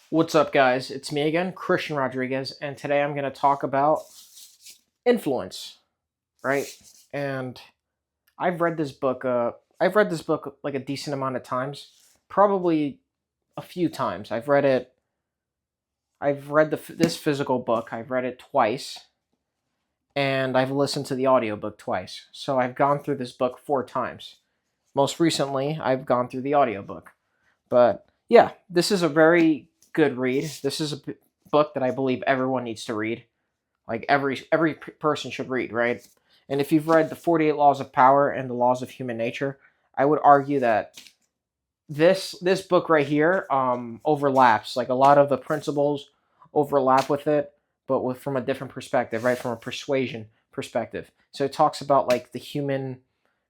What's up, guys? It's me again, Christian Rodriguez, and today I'm going to talk about influence, right? And I've read this book. I've read this book like a decent amount of times, probably a few times. I've read it. I've read this physical book. I've read it twice, and I've listened to the audiobook twice. So I've gone through this book 4 times. Most recently, I've gone through the audiobook. But yeah, this is a very good read. This is a book that I believe everyone needs to read. Like every person should read, right? And if you've read the 48 Laws of Power and the Laws of Human Nature, I would argue that this book right here overlaps. Like a lot of the principles overlap with it, but from a different perspective, right? From a persuasion perspective. So it talks about like the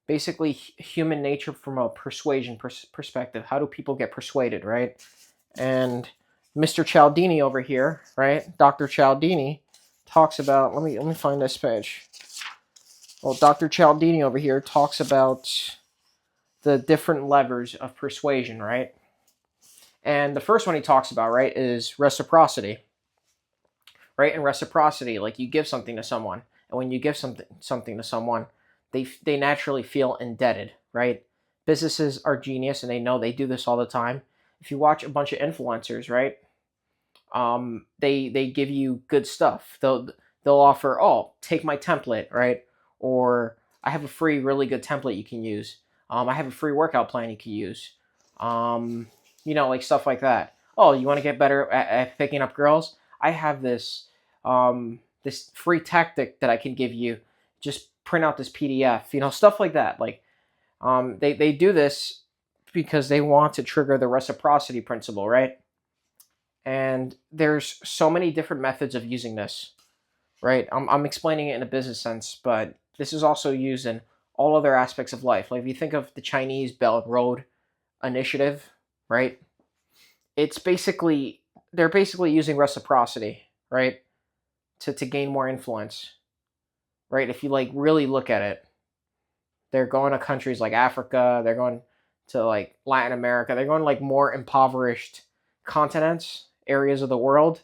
basically human nature from a persuasion perspective. How do people get persuaded, right? And Mr. Cialdini over here, right? Dr. Cialdini talks about. Let me find this page. Well, Dr. Cialdini over here talks about the different levers of persuasion, right? And the first one he talks about, right, is reciprocity, right? And reciprocity, like you give something to someone, and when you give something to someone, they naturally feel indebted, right? Businesses are genius, and they know they do this all the time. If you watch a bunch of influencers, right, they give you good stuff. They'll offer, oh, take my template, right? Or I have a free really good template you can use. I have a free workout plan you can use. Um, like stuff like that. Oh, you want to get better at picking up girls? I have this free tactic that I can give you. Just print out this PDF. Stuff like that. Like they do this because they want to trigger the reciprocity principle, right? And there's so many different methods of using this, right? I'm explaining it in a business sense, but this is also used in all other aspects of life. Like if you think of the Chinese Belt and Road Initiative, right? It's basically they're basically using reciprocity, right, to gain more influence, right? If you like really look at it, they're going to countries like Africa, they're going to like Latin America, they're going to like more impoverished continents, areas of the world,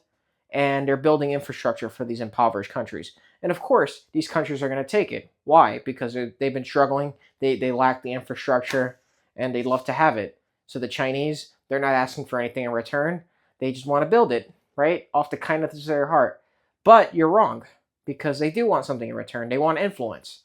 and they're building infrastructure for these impoverished countries. And of course, these countries are going to take it. Why? Because they've been struggling, they lack the infrastructure, and they'd love to have it. So the Chinese, they're not asking for anything in return. They just want to build it, right? Off the kindness of their heart. But you're wrong, because they do want something in return. They want influence,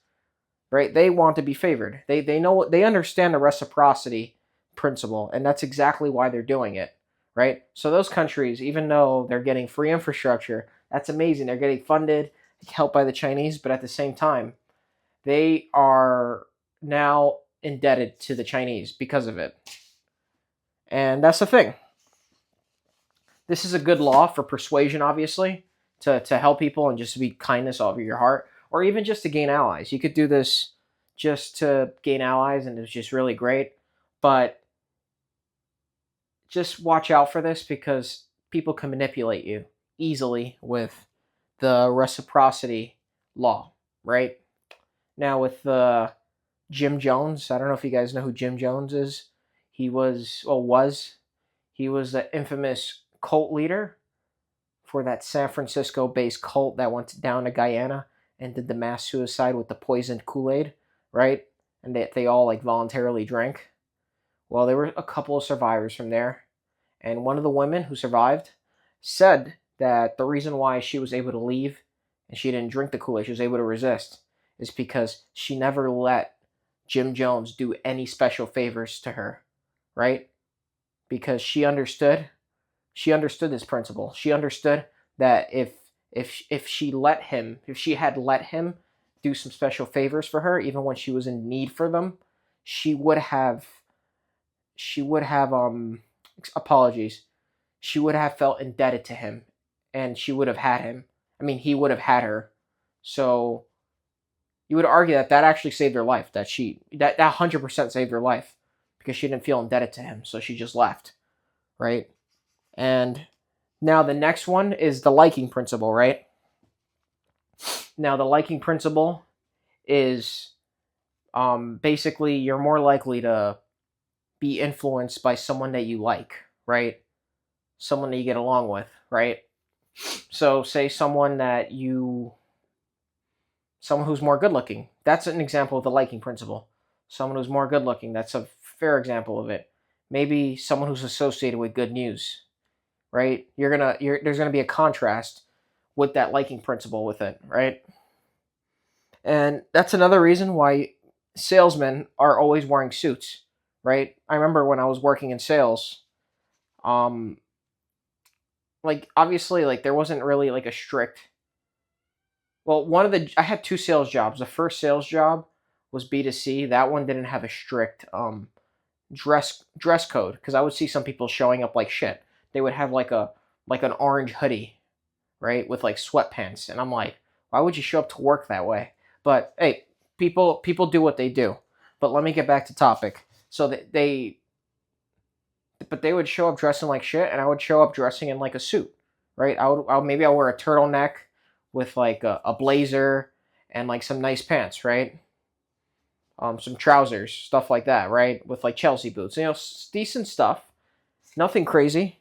right? They want to be favored. They know what they understand the reciprocity principle, and that's exactly why they're doing it, right? So those countries, even though they're getting free infrastructure, that's amazing. They're getting funded, helped by the Chinese, but at the same time, they are now indebted to the Chinese because of it. And that's the thing. This is a good law for persuasion, obviously, to help people and just to be kindness over your heart, or even just to gain allies. You could do this just to gain allies, and it's just really great. But just watch out for this because people can manipulate you easily with the reciprocity law, right? Now, with Jim Jones, I don't know if you guys know who Jim Jones is. He was the infamous cult leader for that San Francisco based cult that went down to Guyana and did the mass suicide with the poisoned Kool-Aid, right? And they all like voluntarily drank. Well, there were a couple of survivors from there, and one of the women who survived said that the reason why she was able to leave and she didn't drink the Kool-Aid, she was able to resist, is because she never let Jim Jones do any special favors to her, right? Because she understood this principle. She understood that if she had let him do some special favors for her, even when she was in need for them, she would have she would have apologies. She would have felt indebted to him, and she would have had him. I mean, he would have had her. So you would argue that that actually saved her life. That 100% saved her life because she didn't feel indebted to him, so she just left, right? And now the next one is the liking principle, right? Now the liking principle is basically you're more likely to be influenced by someone that you like, right? someone that you get along with, right? So say someone who's more good looking. That's an example of the liking principle. Someone who's more good looking. That's a fair example of it. Maybe someone who's associated with good news, right? There's gonna be a contrast with that liking principle with it, right? And that's another reason why salesmen are always wearing suits, right? I remember when I was working in sales, um, like obviously like there wasn't really like a strict. Well, I had two sales jobs. The first sales job was B2C. That one didn't have a strict dress code because I would see some people showing up like shit. They would have like an orange hoodie, right, with like sweatpants, and I'm like, why would you show up to work that way? But hey, people do what they do. But let me get back to topic. So but they would show up dressing like shit, and I would show up dressing in like a suit, right? Maybe I'll wear a turtleneck with like a blazer and like some nice pants, right? Some trousers, stuff like that, right? With like Chelsea boots, decent stuff, nothing crazy.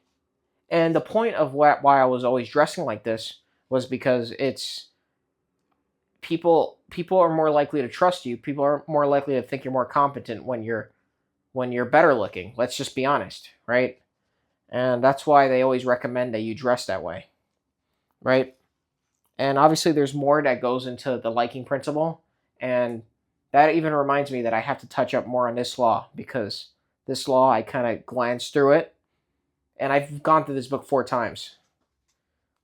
And the point of why I was always dressing like this was because it's people are more likely to trust you. People are more likely to think you're more competent when you're better looking. Let's just be honest, right? And that's why they always recommend that you dress that way, right? And obviously, there's more that goes into the liking principle, and that even reminds me that I have to touch up more on this law because this law I kind of glanced through it, and I've gone through this book 4 times.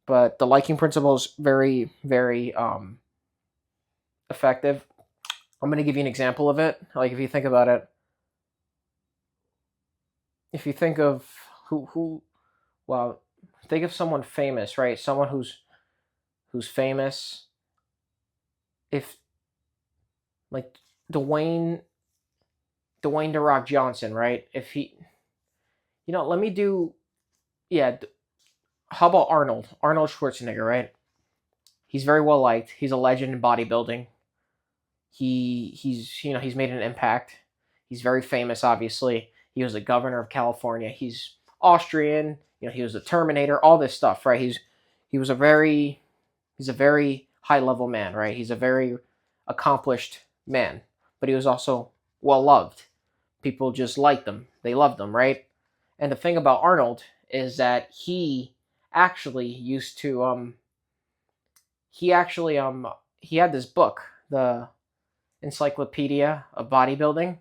But the liking principle is very, very effective. I'm going to give you an example of it. Like if you think about it, if you think of well, think of someone famous, right? Someone who's famous. If like Dwayne Dwayne the Rock Johnson, right? If he, let me do, yeah. How about Arnold Schwarzenegger, right? He's very well liked. He's a legend in bodybuilding. He's made an impact. He's very famous, obviously. He was the governor of California. He's Austrian. He was the Terminator. All this stuff, right? He was he's a very high level man, right? He's a very accomplished man, but he was also well loved. People just liked him. They loved him, right? And the thing about Arnold is that he actually used to he had this book, the Encyclopedia of Bodybuilding,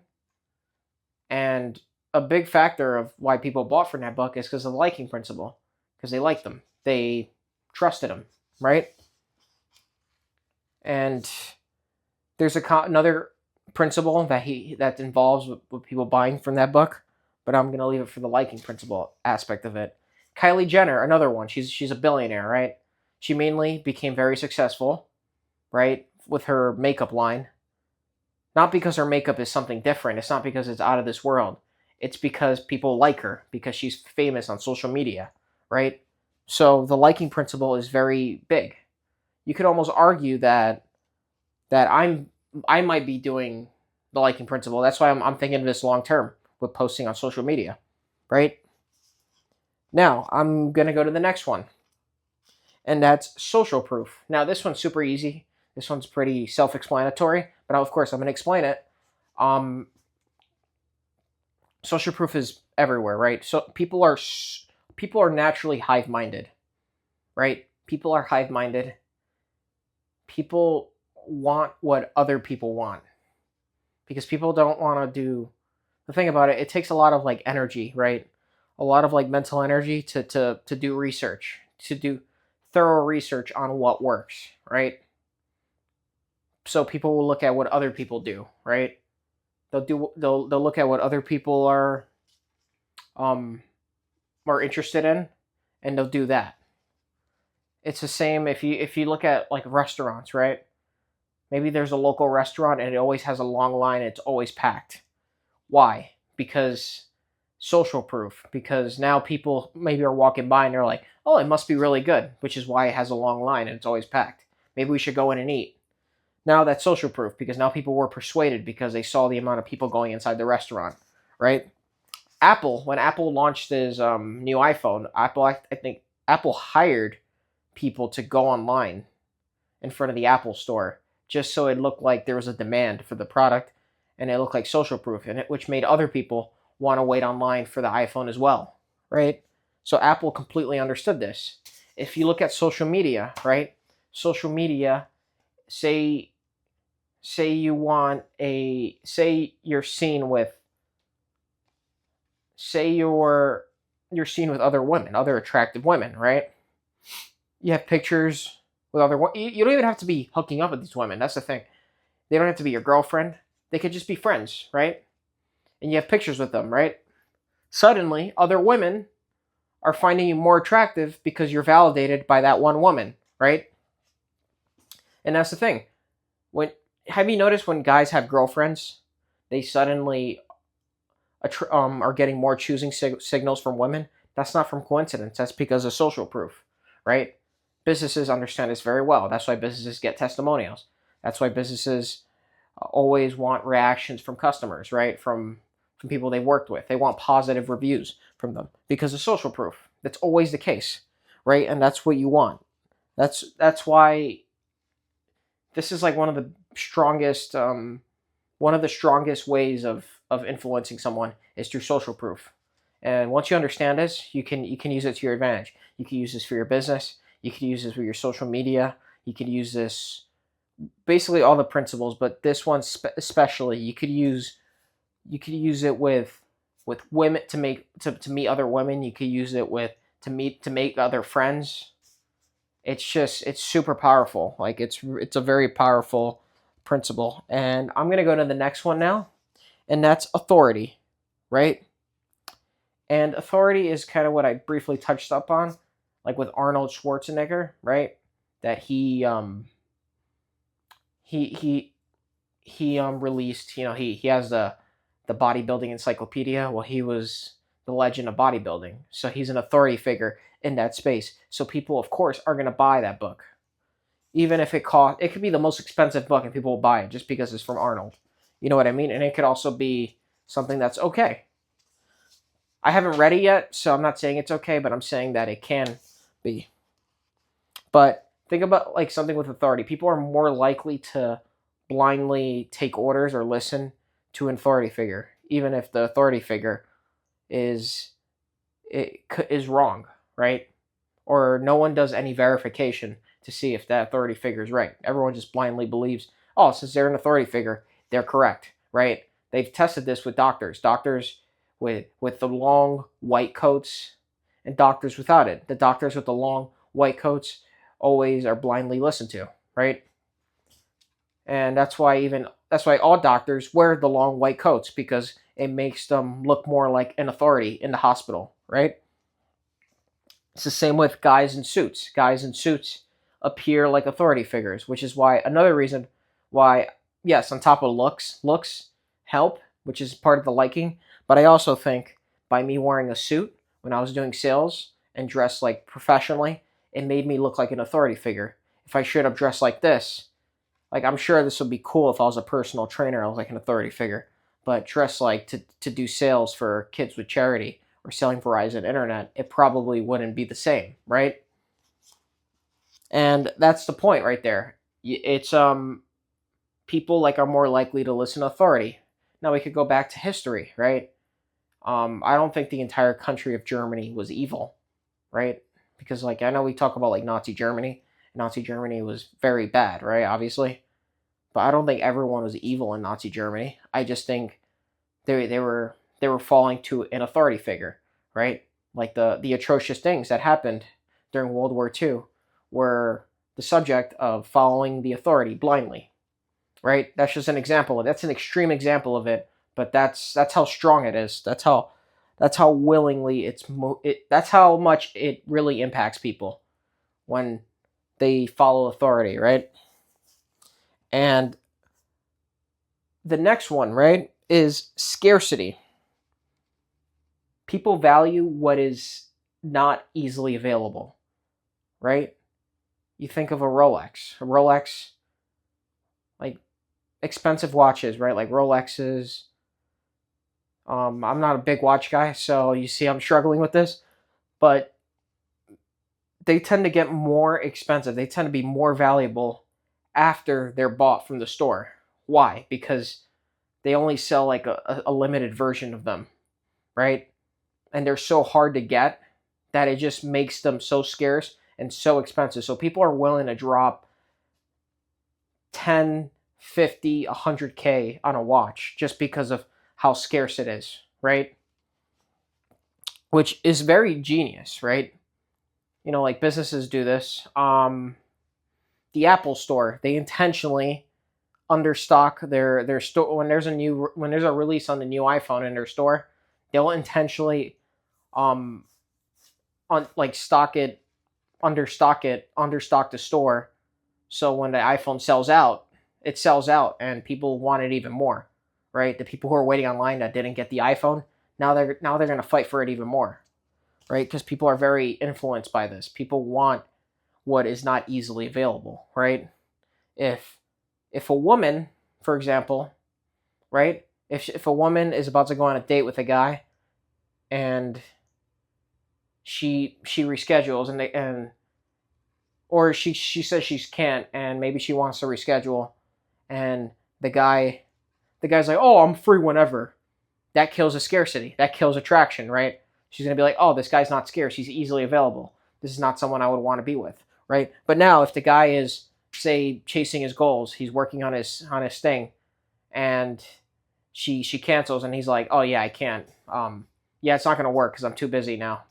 and a big factor of why people bought from that book is because of the liking principle, because they liked them, they trusted him, right? And there's another principle that involves with people buying from that book, but I'm gonna leave it for the liking principle aspect of it. Kylie Jenner, another one. She's a billionaire, right? She mainly became very successful, right, with her makeup line. Not because her makeup is something different. It's not because it's out of this world. It's because people like her because she's famous on social media, right? So the liking principle is very big. You could almost argue that I might be doing the liking principle. That's why I'm thinking of this long term with posting on social media, right? Now I'm gonna go to the next one, and that's social proof. Now this one's super easy. This one's pretty self-explanatory, but of course I'm gonna explain it. Um, Social proof is everywhere, right? So people are naturally hive-minded, right? People are hive-minded. People want what other people want because people don't want to do the thing about it. It takes a lot of like energy, right? A lot of like mental energy to do research, to do thorough research on what works, right? So people will look at what other people do, right? They'll look at what other people um are interested in, and they'll do that. It's the same if you look at like restaurants, right? Maybe there's a local restaurant and it always has a long line and it's always packed. Why? Because social proof. Because now people maybe are walking by and they're like, oh, it must be really good, which is why it has a long line and it's always packed. Maybe we should go in and eat. Now that's social proof because now people were persuaded because they saw the amount of people going inside the restaurant, right? Apple, when Apple launched his new iPhone, I think Apple hired people to go online in front of the Apple store just so it looked like there was a demand for the product, and it looked like social proof, which made other people want to wait online for the iPhone as well, right? So Apple completely understood this. If you look at social media, right? Social media, say you want a say you're seen with say you're seen with other women, other attractive women, right? You have pictures with other women. You don't even have to be hooking up with these women. That's the thing. They don't have to be your girlfriend. They could just be friends, right? And you have pictures with them, right? Suddenly, other women are finding you more attractive because you're validated by that one woman, right? And that's the thing. When have you noticed when guys have girlfriends, they suddenly are getting more choosing signals from women? That's not from coincidence. That's because of social proof, right? Businesses understand this very well. That's why businesses get testimonials. That's why businesses always want reactions from customers, right? From people they worked with. They want positive reviews from them because of social proof. That's always the case, right? And that's what you want. That's why this is like one of the strongest ways of influencing someone is through social proof. And once you understand this, you can use it to your advantage. You can use this for your business. You can use this for your social media. You can use this basically all the principles, but this one especially you could use it with women to meet other women. You could use it with to make other friends. It's super powerful. Like it's a very powerful principle. And I'm gonna go to the next one now, and that's authority, right? And authority is kind of what I briefly touched up on, like with Arnold Schwarzenegger, right? That he released, he has the bodybuilding encyclopedia. Well, he was the legend of bodybuilding, so he's an authority figure in that space. So people, of course, are going to buy that book, even if it could be the most expensive book, and people will buy it just because it's from Arnold. You know what I mean? And it could also be something that's okay. I haven't read it yet, so I'm not saying it's okay, but I'm saying that it can be. But think about like something with authority. People are more likely to blindly take orders or listen to an authority figure, even if the authority figure is is wrong, right? Or no one does any verification to see if that authority figure is right. Everyone just blindly believes, oh, since they're an authority figure, they're correct, right? They've tested this with doctors with the long white coats and doctors without it. The doctors with the long white coats always are blindly listened to, right? And that's why all doctors wear the long white coats, because it makes them look more like an authority in the hospital, right? It's the same with guys in suits. Guys in suits appear like authority figures, which is why another reason why, yes, on top of looks help, which is part of the liking, but I also think by me wearing a suit when I was doing sales and dressed like professionally, it made me look like an authority figure. If I showed up dressed like this, like I'm sure this would be cool if I was a personal trainer, I was like an authority figure, but dressed like to do sales for kids with charity or selling Verizon internet, it probably wouldn't be the same, right? And that's the point right there. It's people like are more likely to listen to authority. Now we could go back to history, right? I don't think the entire country of Germany was evil, right? Because like I know we talk about like Nazi Germany. Nazi Germany was very bad, right? Obviously, but I don't think everyone was evil in Nazi Germany. I just think they were falling to an authority figure, right? Like the atrocious things that happened during World War II were the subject of following the authority blindly, right? That's just an example. That's an extreme example of it, but that's how strong it is. That's how willingly that's how much it really impacts people when they follow authority, right? And the next one, right, is scarcity. People value what is not easily available, right? You think of a Rolex. A Rolex, like expensive watches, right? Like Rolexes, I'm not a big watch guy, so you see I'm struggling with this, but they tend to get more expensive. They tend to be more valuable after they're bought from the store. Why? Because they only sell like a limited version of them, right? And they're so hard to get that it just makes them so scarce and so expensive. So people are willing to drop 10, 50, 100K on a watch just because of how scarce it is, right? Which is very genius, right? Like businesses do this. The Apple Store, they intentionally understock their store when there's a release on the new iPhone in their store. They'll intentionally um on like understock the store, so when the iPhone sells out, it sells out and people want it even more, right? The people who are waiting online that didn't get the iPhone, now they're going to fight for it even more, right? Because people are very influenced by this. People want what is not easily available, right? If if a woman, for example, right? If a woman is about to go on a date with a guy and she reschedules and or she says she can't and maybe she wants to reschedule and the guy the guy's like, "Oh, I'm free whenever." That kills a scarcity. That kills attraction, right? She's going to be like, "Oh, this guy's not scarce. He's easily available. This is not someone I would want to be with," right? But now if the guy is say chasing his goals, he's working on his thing and she cancels and he's like, "Oh yeah, I can't. Yeah, it's not going to work cuz I'm too busy now."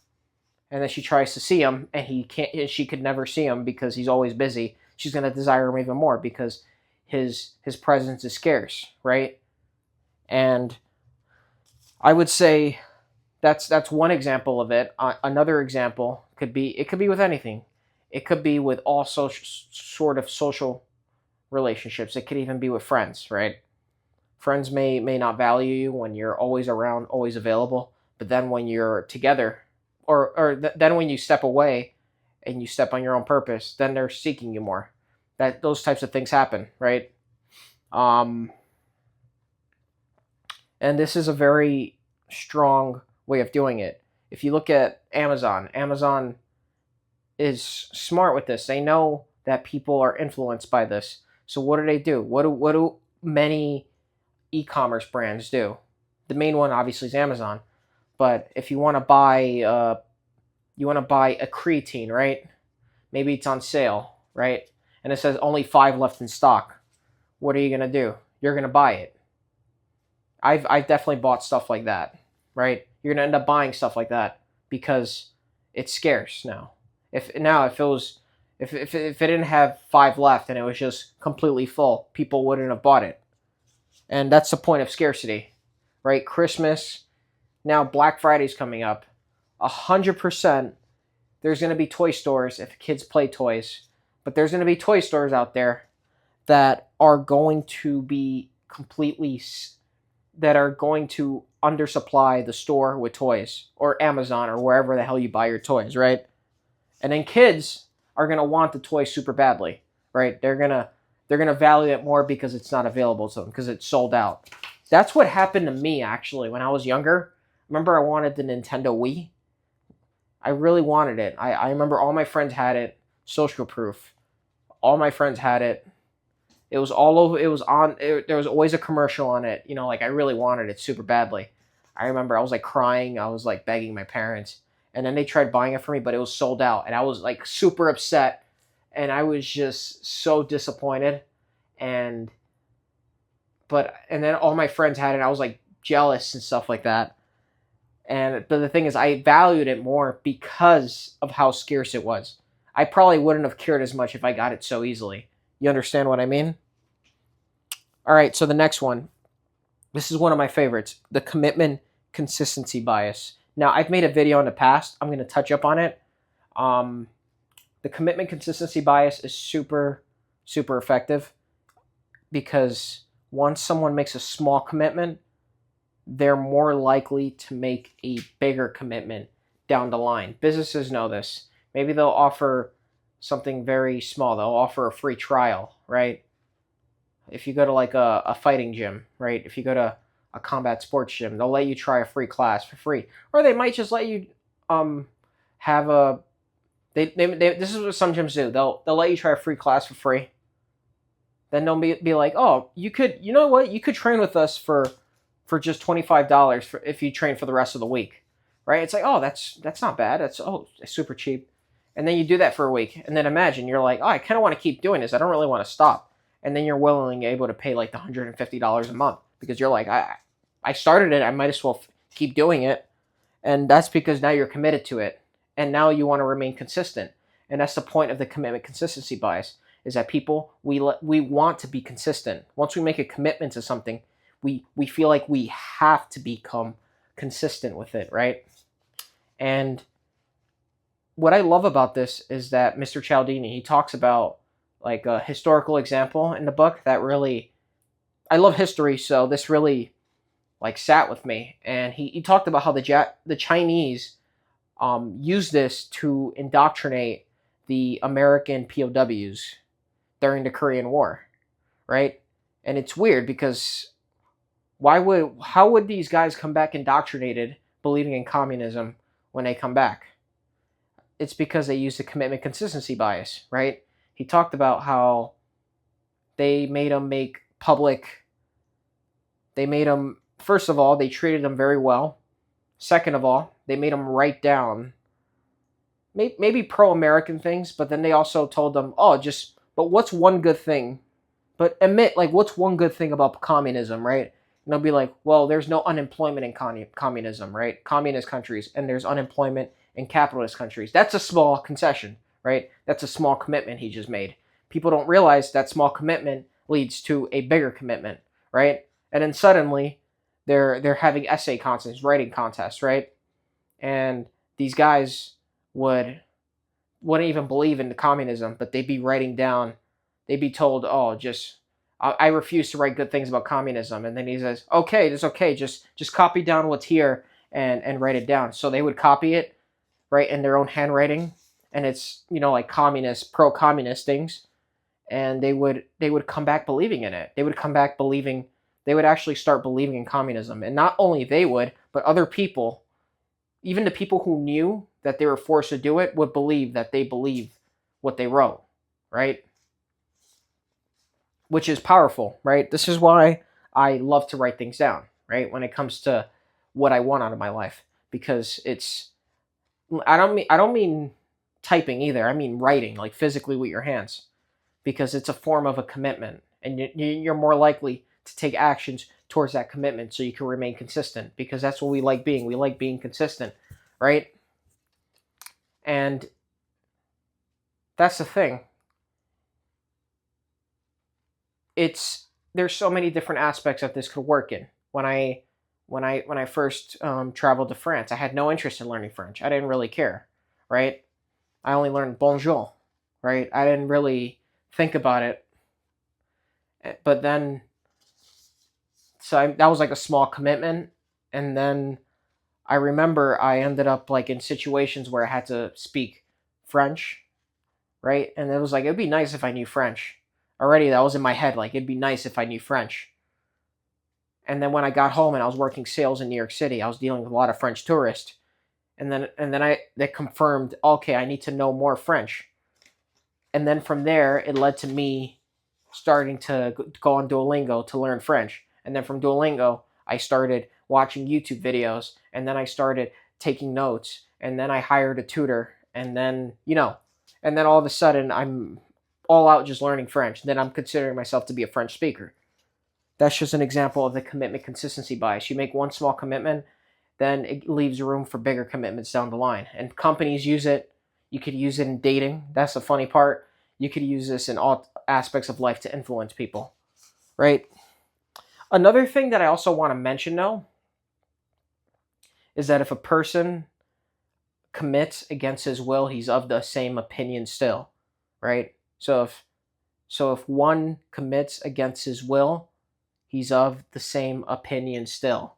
And then she tries to see him and he can't she could never see him because he's always busy. She's going to desire him even more because his presence is scarce, right? And I would say that's one example of it. Another example could be with anything. It could be with all sort of social relationships. It could even be with friends, right? Friends may not value you when you're always around, always available, but then when you're together, then when you step away and you step on your own purpose, then they're seeking you more. That those types of things happen, right? Um, and this is a very strong way of doing it. If you look at Amazon, Amazon is smart with this. They know that people are influenced by this. So what do they do? What do many e-commerce brands do? The main one obviously is Amazon. But if you want to buy a creatine, right? Maybe it's on sale, right? And it says only 5 left in stock. What are you gonna do? You're gonna buy it. I've definitely bought stuff like that, right? You're gonna end up buying stuff like that because it's scarce now. If it was if it didn't have 5 left and it was just completely full, people wouldn't have bought it. And that's the point of scarcity, right? Christmas, now Black Friday's coming up. 100% there's going to be toy stores if kids play toys, but there's going to be toy stores out there that are going to be that are going to undersupply the store with toys or Amazon or wherever the hell you buy your toys, right? And then kids are going to want the toy super badly, right? They're going to value it more because it's not available to them because it's sold out. That's what happened to me actually when I was younger. Remember I wanted the Nintendo Wii? I really wanted it. I remember all my friends had it, social proof. All my friends had it. It was all over. It was on. There was always a commercial on it. Like I really wanted it super badly. I remember I was like crying. I was like begging my parents, and then they tried buying it for me, but it was sold out, and I was like super upset, and I was just so disappointed, and and then all my friends had it. And I was like jealous and stuff like that. But the thing is, I valued it more because of how scarce it was. I probably wouldn't have cared as much if I got it so easily. You understand what I mean? All right, so the next one. This is one of my favorites, the commitment consistency bias. Now, I've made a video in the past. I'm going to touch up on it. Um, the commitment consistency bias is super, super effective because once someone makes a small commitment, they're more likely to make a bigger commitment down the line. Businesses know this. Maybe they'll offer something very small. They'll offer a free trial, right? If you go to like a fighting gym, right? If you go to a combat sports gym. They'll let you try a free class for free, or they might just let you have a this is what some gyms do. They'll let you try a free class for free. Then they'll be like, oh, you know what, you could train with us for just $25 for if you train for the rest of the week, right? It's like, oh, that's not bad. It's super cheap. And then you do that for a week, and then imagine you're like, oh, I kind of want to keep doing this. I don't really want to stop. And then you're willingly able to pay like the $150 a month because you're like, I started it. I might as well keep doing it. And that's because now you're committed to it, and now you want to remain consistent. And that's the point of the commitment consistency bias, is that people, we want to be consistent. Once we make a commitment to something, we feel like we have to become consistent with it, right? And what I love about this is that Mr. Cialdini, he talks about like a historical example in the book that really, I love history, so this really like sat with me. And he talked about how the Chinese used this to indoctrinate the American POWs during the Korean War, right? And it's weird because how would these guys come back indoctrinated, believing in communism when they come back? It's because they used the commitment consistency bias, right? He talked about how they made them first of all, they treated them very well. Second of all, they made them write down maybe pro-American things, but then they also told them, but what's one good thing? But admit, like, what's one good thing about communism, right? And they'll be like, well, there's no unemployment in communism, right? Communist countries, and there's unemployment in capitalist countries. That's a small concession, right? That's a small commitment he just made. People don't realize that small commitment leads to a bigger commitment, right? And then suddenly they're having essay contests, writing contests, right? And these guys wouldn't even believe in the communism, but they'd be writing down, they'd be told, I refuse to write good things about communism. And then he says, okay, that's okay, just copy down what's here and write it down. So they would copy it, right, in their own handwriting, and it's, like pro-communist things, and they would come back believing in it. They would actually start believing in communism. And not only they would, but other people, even the people who knew that they were forced to do it, would believe that they believe what they wrote, right? Which is powerful, right? This is why I love to write things down, right? When it comes to what I want out of my life, because I don't mean typing either. I mean writing, like physically with your hands, because it's a form of a commitment, and you're more likely to take actions towards that commitment so you can remain consistent, because that's what we like being. We like being consistent, right? And that's the thing. There's so many different aspects that this could work in. When I first traveled to France, I had no interest in learning French. I didn't really care, right? I only learned bonjour, right? I didn't really think about it. But then, that was like a small commitment. And then I remember I ended up like in situations where I had to speak French, right? And it was like, it'd be nice if I knew French. Already that was in my head, like, it'd be nice if I knew French. And then when I got home and I was working sales in New York City, I was dealing with a lot of French tourists. And then that confirmed, okay, I need to know more French. And then from there, it led to me starting to go on Duolingo to learn French. And then from Duolingo, I started watching YouTube videos, and then I started taking notes, and then I hired a tutor, and then, and then all of a sudden I'm all out just learning French. Then I'm considering myself to be a French speaker. That's just an example of the commitment consistency bias. You make one small commitment, then it leaves room for bigger commitments down the line. And companies use it. You could use it in dating. That's the funny part. You could use this in all aspects of life to influence people, right? Another thing that I also want to mention, though, is that if a person commits against his will, he's of the same opinion still, right? So if one commits against his will, he's of the same opinion still.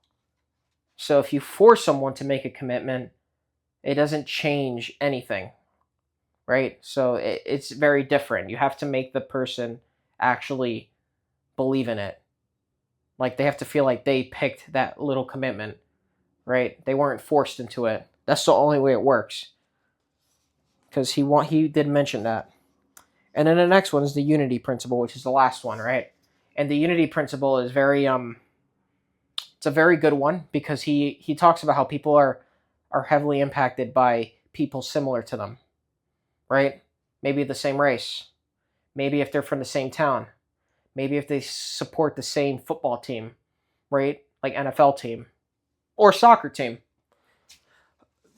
So if you force someone to make a commitment, it doesn't change anything, right? So it's very different. You have to make the person actually believe in it. Like they have to feel like they picked that little commitment, right? They weren't forced into it. That's the only way it works. Because he did mention that. And then the next one is the unity principle, which is the last one, right? And the unity principle is very it's a very good one because he talks about how people are heavily impacted by people similar to them, right? Maybe the same race, maybe if they're from the same town, maybe if they support the same football team, right? Like NFL team or soccer team.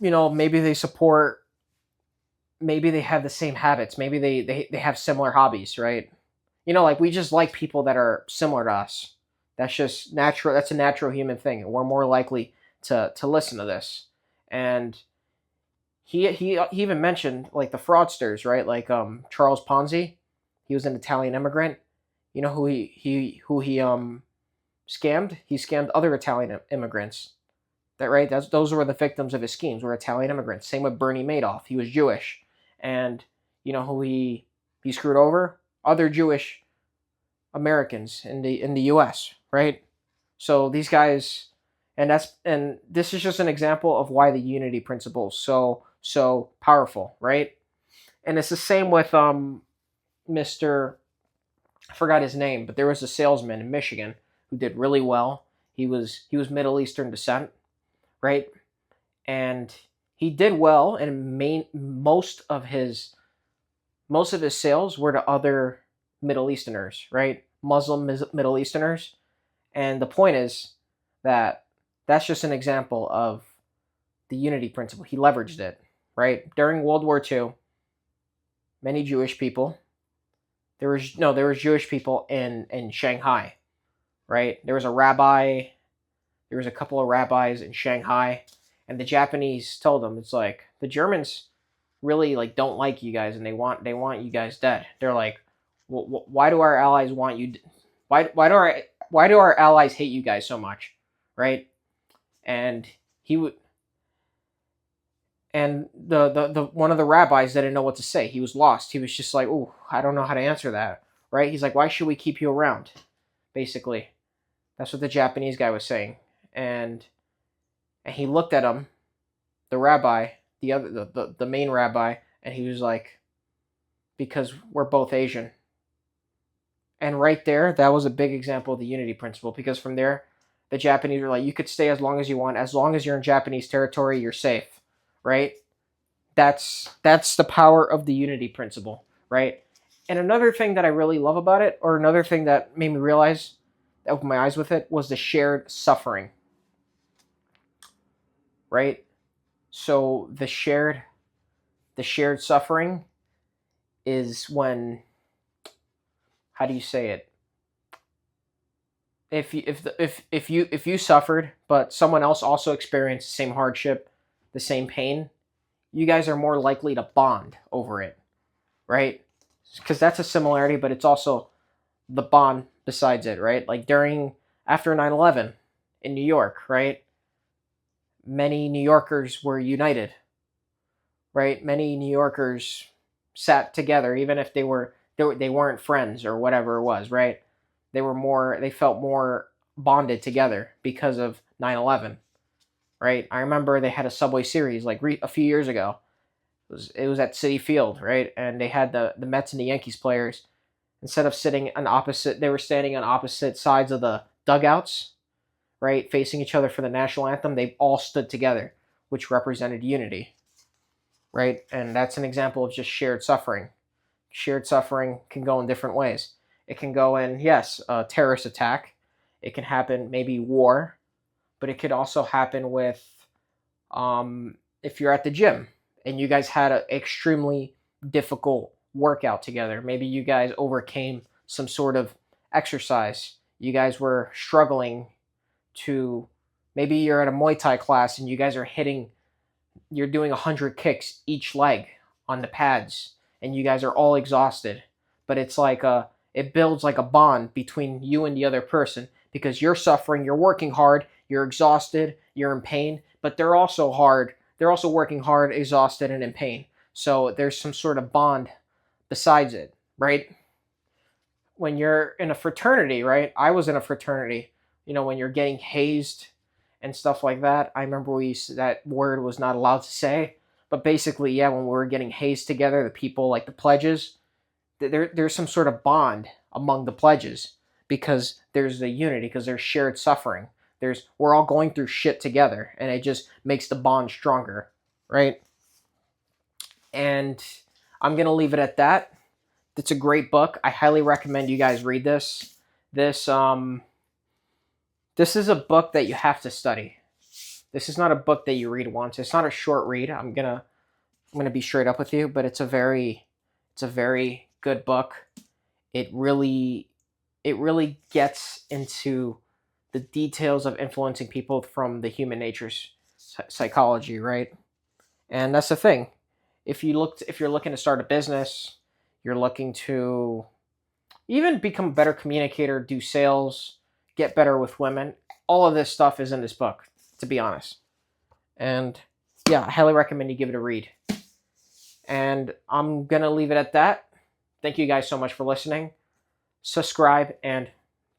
Maybe they support, maybe they have the same habits, maybe they have similar hobbies, right? Like we just like people that are similar to us. That's just natural. That's a natural human thing. We're more likely to listen to this. And he even mentioned like the fraudsters, right? Like Charles Ponzi. He was an Italian immigrant. You know who he scammed? He scammed other Italian immigrants. That right? Those were the victims of his schemes. Were Italian immigrants. Same with Bernie Madoff. He was Jewish, and you know who he screwed over? Other Jewish Americans in the U.S. Right? So these guys, and this is just an example of why the unity principle is so powerful, right? And it's the same with Mister, I forgot his name, but there was a salesman in Michigan who did really well. He was Middle Eastern descent, right? And he did well, and most of his sales were to other Middle Easterners, right? Muslim Middle Easterners. And the point is that that's just an example of the unity principle. He leveraged it, right? During World War II, many Jewish people. There was Jewish people in Shanghai, right? There was a rabbi. There was a couple of rabbis in Shanghai, and the Japanese told them it's like the Germans really like don't like you guys, and they want you guys dead. They're like, why do our allies want you? Why do our allies hate you guys so much, right? And he would, and the one of the rabbis didn't know what to say. He was lost. He was just like, oh, I don't know how to answer that, right? He's like, why should we keep you around? Basically, that's what the Japanese guy was saying, and he looked at him, the rabbi, the main rabbi, and he was like, because we're both Asian. And right there, that was a big example of the unity principle because from there, the Japanese were like, you could stay as long as you want. As long as you're in Japanese territory, you're safe, right? That's the power of the unity principle, right? And another thing that I really love about it, or another thing that made me realize, that opened my eyes with it, was the shared suffering, right? So the shared suffering is when, how do you say it? If you suffered, but someone else also experienced the same hardship, the same pain, you guys are more likely to bond over it, right? Because that's a similarity, but it's also the bond besides it, right? Like after 9/11 in New York, right? Many New Yorkers were united, right? Many New Yorkers sat together, even if they weren't friends or whatever it was, right? They felt more bonded together because of 9/11, right? I remember they had a Subway series like a few years ago. It was at Citi Field, right? And they had the Mets and the Yankees players, instead of sitting on opposite, they were standing on opposite sides of the dugouts, right, facing each other for the national anthem. They all stood together, which represented unity, right? And that's an example of just shared suffering. Shared suffering can go in different ways. It can go in, yes, a terrorist attack. It can happen, maybe war, but it could also happen with, if you're at the gym and you guys had an extremely difficult workout together. Maybe you guys overcame some sort of exercise. You guys were struggling to, maybe you're at a Muay Thai class and you guys you're doing 100 kicks each leg on the pads, and you guys are all exhausted. But it's like it builds like a bond between you and the other person because you're suffering, you're working hard, you're exhausted, you're in pain, but they're also working hard, exhausted, and in pain. So there's some sort of bond besides it, right? When you're in a fraternity, right? I was in a fraternity when you're getting hazed and stuff like that. I remember that word was not allowed to say, but basically, yeah, when we were getting hazed together, the people like the pledges, there's some sort of bond among the pledges because there's a unity, because there's shared suffering. We're all going through shit together, and it just makes the bond stronger, right? And I'm gonna leave it at that. It's a great book. I highly recommend you guys read this. This is a book that you have to study. This is not a book that you read once. It's not a short read. I'm gonna be straight up with you, but it's a very good book. It really gets into the details of influencing people from the human nature's psychology, right? And that's the thing. If you're looking to start a business, you're looking to even become a better communicator, do sales, get better with women, all of this stuff is in this book, to be honest. And yeah, I highly recommend you give it a read. And I'm going to leave it at that. Thank you guys so much for listening. Subscribe and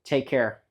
take care.